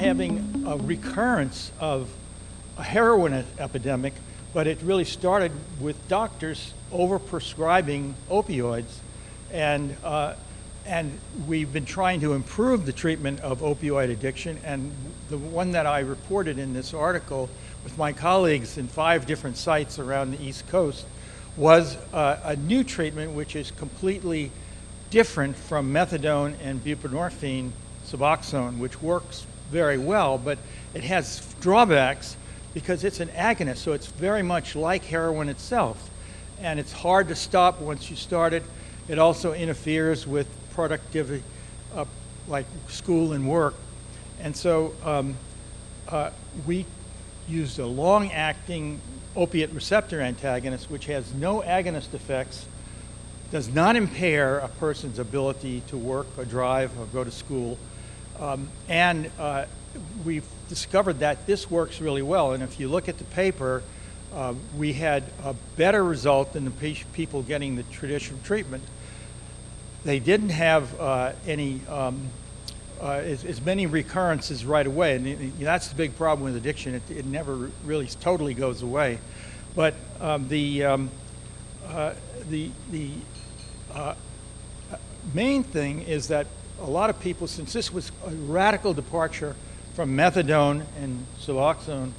having a recurrence of a heroin epidemic, but it really started with doctors overprescribing opioids, and we've been trying to improve the treatment of opioid addiction. And the one that I reported in this article with my colleagues in 5 different sites around the East Coast was a new treatment which is completely different from methadone and buprenorphine, Suboxone, which works very well, but it has drawbacks because it's an agonist, so it's very much like heroin itself. And it's hard to stop once you start it. It also interferes with productivity, like school and work. And so we used a long-acting opiate receptor antagonist, which has no agonist effects, does not impair a person's ability to work or drive or go to school. And we've discovered that this works really well. And if you look at the paper, we had a better result than the people getting the traditional treatment. They didn't have as many recurrences right away, and that's the big problem with addiction. It never really totally goes away. But the main thing is that a lot of people, since this was a radical departure from methadone and Suboxone,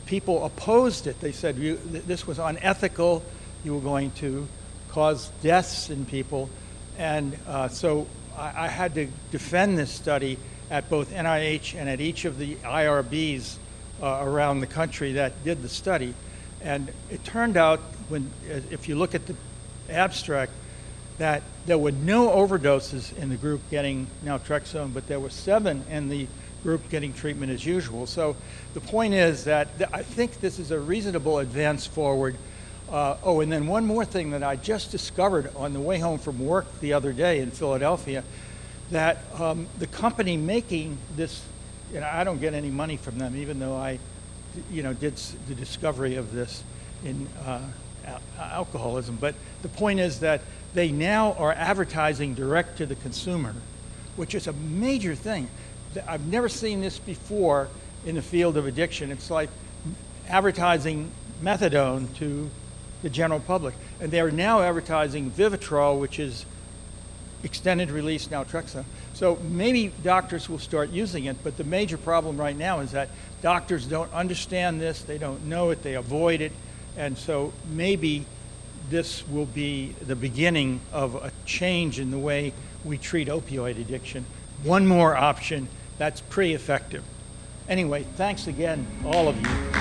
people opposed it. They said this was unethical, you were going to cause deaths in people. And so I had to defend this study at both NIH and at each of the IRBs around the country that did the study. And it turned out, if you look at the abstract, that there were no overdoses in the group getting naltrexone, but there were 7 in the group getting treatment as usual. So the point is that I think this is a reasonable advance forward. Oh, and then one more thing that I just discovered on the way home from work the other day in Philadelphia, that the company making this, I don't get any money from them, even though I, did the discovery of this in alcoholism. But the point is that they now are advertising direct to the consumer, which is a major thing. I've never seen this before in the field of addiction. It's like advertising methadone to the general public. And they are now advertising Vivitrol, which is extended release naltrexone. So maybe doctors will start using it, but the major problem right now is that doctors don't understand this, they don't know it, they avoid it, and so maybe this will be the beginning of a change in the way we treat opioid addiction. One more option that's pretty effective. Anyway, thanks again, all of you.